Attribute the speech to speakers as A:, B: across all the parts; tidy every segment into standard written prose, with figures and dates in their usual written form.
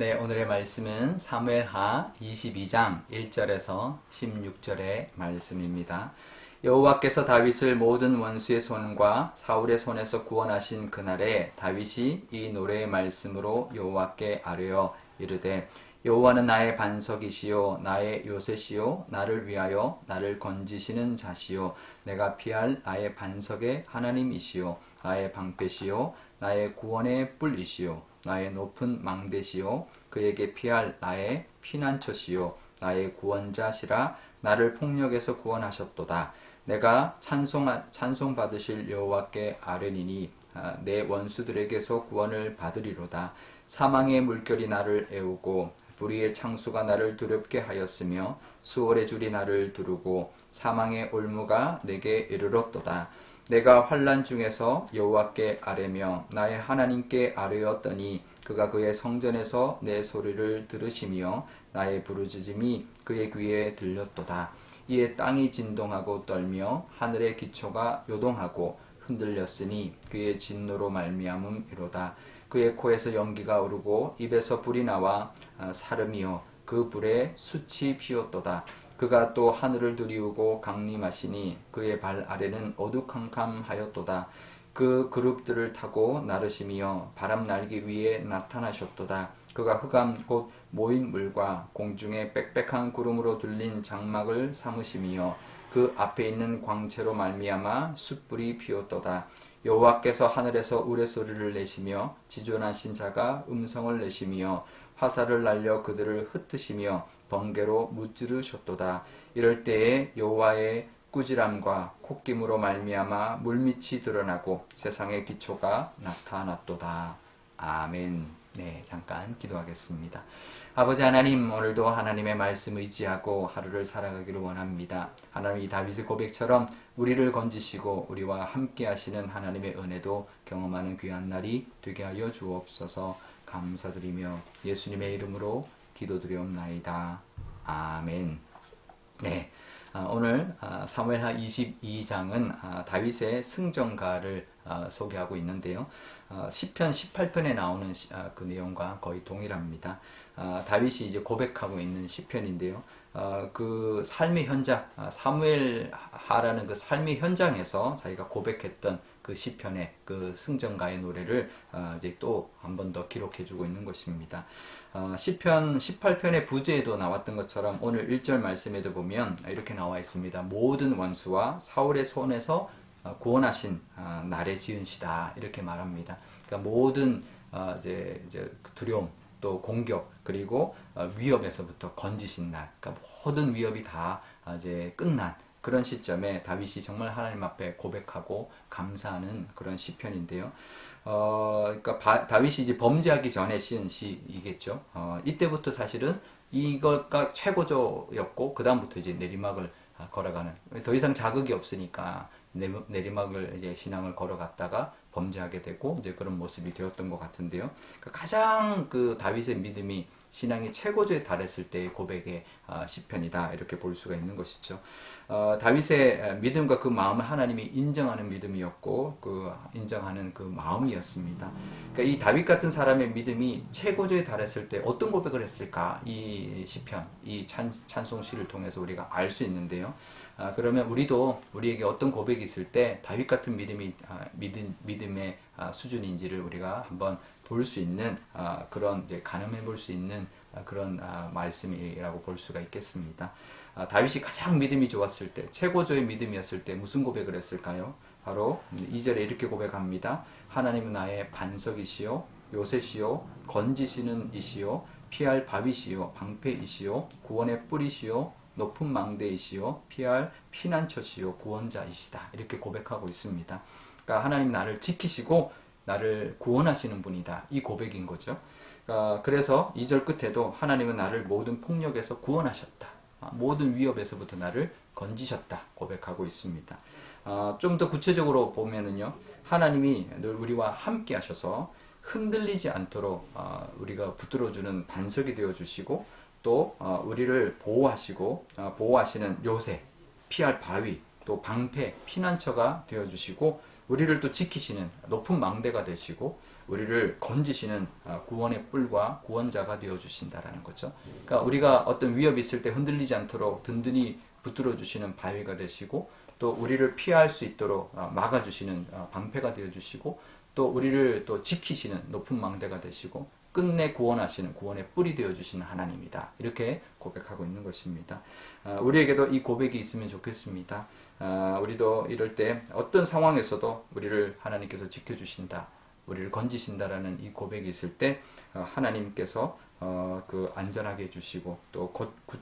A: 네, 오늘의 말씀은 사무엘하 22장 1절에서 16절의 말씀입니다. 여호와께서 다윗을 모든 원수의 손과 사울의 손에서 구원하신 그날에 다윗이 이 노래의 말씀으로 여호와께 아뢰어 이르되 여호와는 나의 반석이시요 나의 요새시요 나를 위하여 나를 건지시는 자시요 내가 피할 나의 반석의 하나님이시요 나의 방패시요 나의 구원의 뿔이시요 나의 높은 망대시요 그에게 피할 나의 피난처시요 나의 구원자시라 나를 폭력에서 구원하셨도다. 내가 찬송 받으실 여호와께 아뢰니니 내 원수들에게서 구원을 받으리로다. 사망의 물결이 나를 애우고 불의의 창수가 나를 두렵게 하였으며 수월의 줄이 나를 두르고 사망의 올무가 내게 이르렀도다. 내가 환난 중에서 여호와께 아뢰며 나의 하나님께 아뢰었더니 그가 그의 성전에서 내 소리를 들으시며 나의 부르짖음이 그의 귀에 들렸도다. 이에 땅이 진동하고 떨며 하늘의 기초가 요동하고 흔들렸으니 그의 진노로 말미암음이로다. 그의 코에서 연기가 오르고 입에서 불이 나와 사름이요 그 불에 숯이 피었도다. 그가 또 하늘을 두리우고 강림하시니 그의 발 아래는 어두캄캄하였도다. 그 그룹들을 타고 나르시며 바람 날개 위에 나타나셨도다. 그가 흑암 곧 모인 물과 공중에 빽빽한 구름으로 둘린 장막을 삼으시며 그 앞에 있는 광채로 말미암아 숯불이 피었도다. 여호와께서 하늘에서 우레소리를 내시며 지존하신 자가 음성을 내시며 화살을 날려 그들을 흩으시며 번개로 무찌르셨도다. 이럴 때에 여호와의 꾸지람과 콧김으로 말미암아 물밑이 드러나고 세상의 기초가 나타났도다. 아멘. 네, 잠깐 기도하겠습니다. 아버지 하나님, 오늘도 하나님의 말씀 의지하고 하루를 살아가기를 원합니다. 하나님, 이 다윗의 고백처럼 우리를 건지시고 우리와 함께 하시는 하나님의 은혜도 경험하는 귀한 날이 되게 하여 주옵소서. 감사드리며 예수님의 이름으로 기도드리옵나이다. 아멘. 네, 오늘 사무엘하 22장은 다윗의 승전가를 소개하고 있는데요. 시편 18편에 나오는 그 내용과 거의 동일합니다. 다윗이 이제 고백하고 있는 시편인데요. 그 삶의 현장, 사무엘하라는 그 삶의 현장에서 자기가 고백했던 그 시편의 그 승전가의 노래를 이제 또 한 번 더 기록해주고 있는 것입니다. 시편 18편의 부제에도 나왔던 것처럼 오늘 1절 말씀에도 보면 이렇게 나와 있습니다. 모든 원수와 사울의 손에서 구원하신 날에 지은시다 이렇게 말합니다. 그러니까 모든 이제 두려움 또 공격 그리고 위협에서부터 건지신 날, 그러니까 모든 위협이 다 이제 끝난 그런 시점에 다윗이 정말 하나님 앞에 고백하고 감사하는 그런 시편인데요. 그러니까 다윗이 이제 범죄하기 전에 시인 시이겠죠. 이때부터 사실은 이것가 최고조였고 그 다음부터 이제 내리막을 걸어가는 더 이상 자극이 없으니까 내리막을 이제 신앙을 걸어갔다가 범죄하게 되고 이제 그런 모습이 되었던 것 같은데요. 그러니까 가장 그 다윗의 믿음이 신앙이 최고조에 달했을 때의 고백의 시편이다 이렇게 볼 수가 있는 것이죠. 다윗의 믿음과 그 마음을 하나님이 인정하는 믿음이었고 그 인정하는 그 마음이었습니다. 그러니까 이 다윗 같은 사람의 믿음이 최고조에 달했을 때 어떤 고백을 했을까? 이 시편, 이 찬송시를 통해서 우리가 알 수 있는데요. 그러면 우리에게 어떤 고백이 있을 때 다윗 같은 믿음의 수준인지를 우리가 한번 볼 수 있는 그런 가늠해 볼 수 있는 그런 말씀이라고 볼 수가 있겠습니다. 다윗이 가장 믿음이 좋았을 때, 최고조의 믿음이었을 때 무슨 고백을 했을까요? 바로 2절에 이렇게 고백합니다. 하나님은 나의 반석이시요 요새시요 건지시는 이시요 피할 바위시요 방패이시요 구원의 뿔이시요 높은 망대이시요 피할 피난처시요 구원자이시다 이렇게 고백하고 있습니다. 그러니까 하나님 나를 지키시고 나를 구원하시는 분이다 이 고백인 거죠. 그래서 2절 끝에도 하나님은 나를 모든 폭력에서 구원하셨다 모든 위협에서부터 나를 건지셨다 고백하고 있습니다. 좀 더 구체적으로 보면은요 하나님이 늘 우리와 함께 하셔서 흔들리지 않도록 우리가 붙들어주는 반석이 되어주시고 또 우리를 보호하시고 보호하시는 요새, 피할 바위, 또 방패, 피난처가 되어주시고 우리를 또 지키시는 높은 망대가 되시고 우리를 건지시는 구원의 뿔과 구원자가 되어 주신다라는 거죠. 그러니까 우리가 어떤 위협이 있을 때 흔들리지 않도록 든든히 붙들어 주시는 바위가 되시고 또 우리를 피할 수 있도록 막아 주시는 방패가 되어 주시고 또 우리를 또 지키시는 높은 망대가 되시고 끝내 구원하시는 구원의 뿔이 되어 주시는 하나님이다. 이렇게 고백하고 있는 것입니다. 우리에게도 이 고백이 있으면 좋겠습니다. 우리도 이럴 때 어떤 상황에서도 우리를 하나님께서 지켜주신다, 우리를 건지신다라는 이 고백이 있을 때 하나님께서 그 안전하게 해주시고 또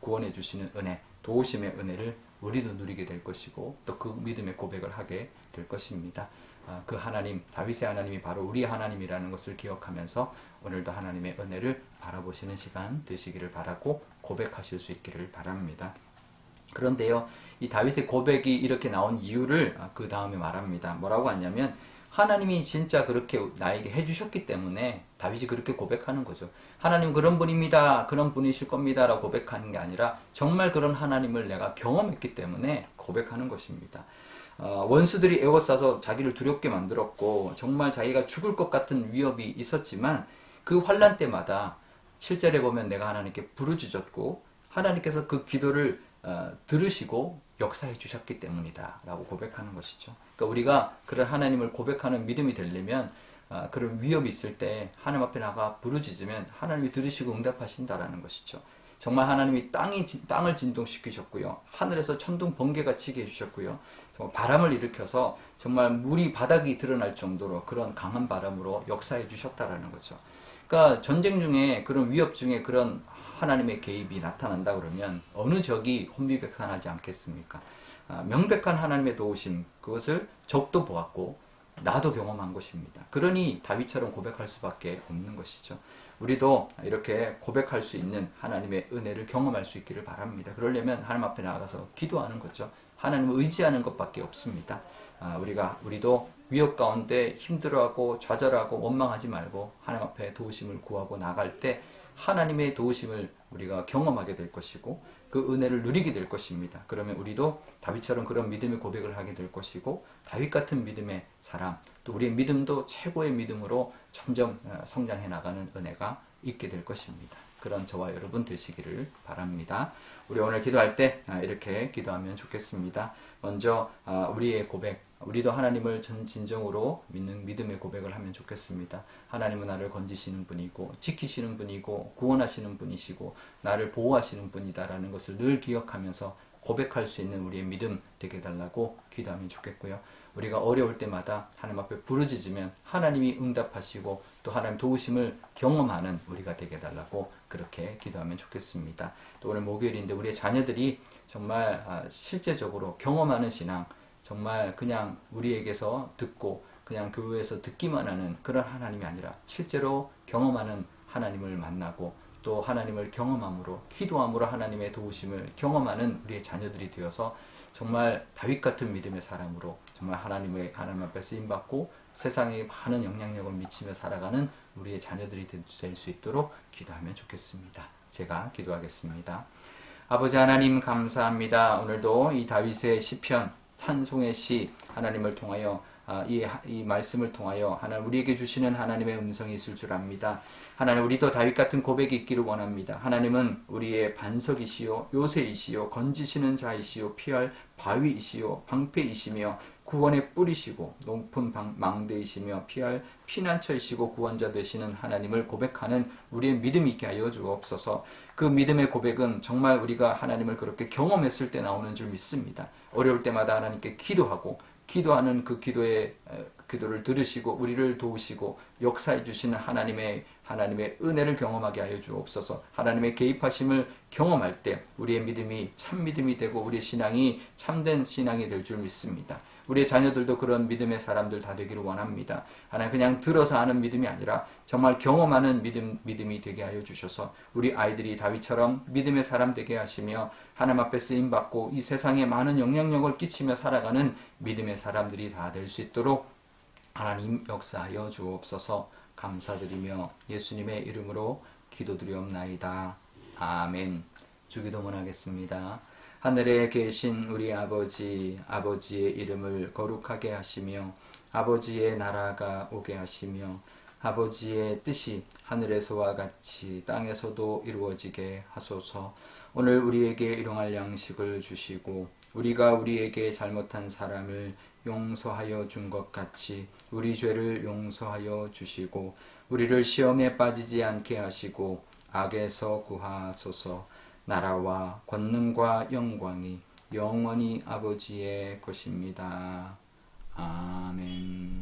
A: 구원해 주시는 은혜, 도우심의 은혜를 우리도 누리게 될 것이고 또 그 믿음의 고백을 하게 될 것입니다. 그 하나님, 다윗의 하나님이 바로 우리 하나님이라는 것을 기억하면서 오늘도 하나님의 은혜를 바라보시는 시간 되시기를 바라고 고백하실 수 있기를 바랍니다. 그런데요, 이 다윗의 고백이 이렇게 나온 이유를 그 다음에 말합니다. 뭐라고 하냐면 하나님이 진짜 그렇게 나에게 해주셨기 때문에 다윗이 그렇게 고백하는 거죠. 하나님 그런 분입니다. 그런 분이실 겁니다. 라고 고백하는 게 아니라 정말 그런 하나님을 내가 경험했기 때문에 고백하는 것입니다. 원수들이 에워싸서 자기를 두렵게 만들었고 정말 자기가 죽을 것 같은 위협이 있었지만 그 환난 때마다 7절에 보면 내가 하나님께 부르짖었고 하나님께서 그 기도를 들으시고 역사해 주셨기 때문이다 라고 고백하는 것이죠. 그러니까 우리가 그런 하나님을 고백하는 믿음이 되려면 그런 위협이 있을 때 하나님 앞에 나가 부르짖으면 하나님이 들으시고 응답하신다라는 것이죠. 정말 하나님이 땅을 진동시키셨고요. 하늘에서 천둥 번개가 치게 해주셨고요. 바람을 일으켜서 정말 물이 바닥이 드러날 정도로 그런 강한 바람으로 역사해 주셨다라는 거죠. 그러니까 전쟁 중에 그런 위협 중에 그런 하나님의 개입이 나타난다 그러면 어느 적이 혼비백산하지 않겠습니까? 명백한 하나님의 도우심, 그것을 적도 보았고 나도 경험한 것입니다. 그러니 다윗처럼 고백할 수밖에 없는 것이죠. 우리도 이렇게 고백할 수 있는 하나님의 은혜를 경험할 수 있기를 바랍니다. 그러려면 하나님 앞에 나가서 기도하는 거죠. 하나님을 의지하는 것밖에 없습니다. 우리도 위협 가운데 힘들어하고 좌절하고 원망하지 말고 하나님 앞에 도우심을 구하고 나갈 때 하나님의 도우심을 우리가 경험하게 될 것이고 그 은혜를 누리게 될 것입니다. 그러면 우리도 다윗처럼 그런 믿음의 고백을 하게 될 것이고 다윗 같은 믿음의 사람, 또 우리의 믿음도 최고의 믿음으로 점점 성장해 나가는 은혜가 있게 될 것입니다. 그런 저와 여러분 되시기를 바랍니다. 우리 오늘 기도할 때 이렇게 기도하면 좋겠습니다. 먼저 우리의 고백, 우리도 하나님을 진정으로 믿는 믿음의 고백을 하면 좋겠습니다. 하나님은 나를 건지시는 분이고 지키시는 분이고 구원하시는 분이시고 나를 보호하시는 분이다라는 것을 늘 기억하면서 고백할 수 있는 우리의 믿음 되게 해달라고 기도하면 좋겠고요. 우리가 어려울 때마다 하나님 앞에 부르짖으면 하나님이 응답하시고 또 하나님 도우심을 경험하는 우리가 되게 해달라고 그렇게 기도하면 좋겠습니다. 또 오늘 목요일인데 우리의 자녀들이 정말 실제적으로 경험하는 신앙, 정말 그냥 우리에게서 듣고 그냥 교회에서 듣기만 하는 그런 하나님이 아니라 실제로 경험하는 하나님을 만나고 또 하나님을 경험함으로 기도함으로 하나님의 도우심을 경험하는 우리의 자녀들이 되어서 정말 다윗 같은 믿음의 사람으로 정말 하나님 앞에 쓰임받고 세상에 많은 영향력을 미치며 살아가는 우리의 자녀들이 될 수 있도록 기도하면 좋겠습니다. 제가 기도하겠습니다. 아버지 하나님 감사합니다. 오늘도 이 다윗의 시편 찬송의 시 하나님을 통하여 이 말씀을 통하여 하나님 우리에게 주시는 하나님의 음성이 있을 줄 압니다. 하나님 우리도 다윗 같은 고백이 있기를 원합니다. 하나님은 우리의 반석이시요 요새이시요 건지시는 자이시요 피할 바위이시요 방패이시며 구원의 뿔이시고 높은 망대이시며 피할 피난처이시고 구원자 되시는 하나님을 고백하는 우리의 믿음이 있게 하여 주옵소서. 그 믿음의 고백은 정말 우리가 하나님을 그렇게 경험했을 때 나오는 줄 믿습니다. 어려울 때마다 하나님께 기도하는 그 기도를 들으시고 우리를 도우시고 역사해 주시는 하나님의 은혜를 경험하게 하여 주옵소서. 하나님의 개입하심을 경험할 때 우리의 믿음이 참 믿음이 되고 우리의 신앙이 참된 신앙이 될 줄 믿습니다. 우리의 자녀들도 그런 믿음의 사람들 다 되기를 원합니다. 하나님 그냥 들어서 하는 믿음이 아니라 정말 경험하는 믿음이 되게 하여 주셔서 우리 아이들이 다윗처럼 믿음의 사람 되게 하시며 하나님 앞에 쓰임받고 이 세상에 많은 영향력을 끼치며 살아가는 믿음의 사람들이 다 될 수 있도록 하나님 역사하여 주옵소서. 감사드리며 예수님의 이름으로 기도드리옵나이다. 아멘. 주기도문 하겠습니다. 하늘에 계신 우리 아버지의 이름을 거룩하게 하시며 아버지의 나라가 오게 하시며 아버지의 뜻이 하늘에서와 같이 땅에서도 이루어지게 하소서. 오늘 우리에게 일용할 양식을 주시고 우리가 우리에게 잘못한 사람을 용서하여 준 것 같이 우리 죄를 용서하여 주시고 우리를 시험에 빠지지 않게 하시고 악에서 구하소서. 나라와 권능과 영광이 영원히 아버지의 것입니다. 아멘.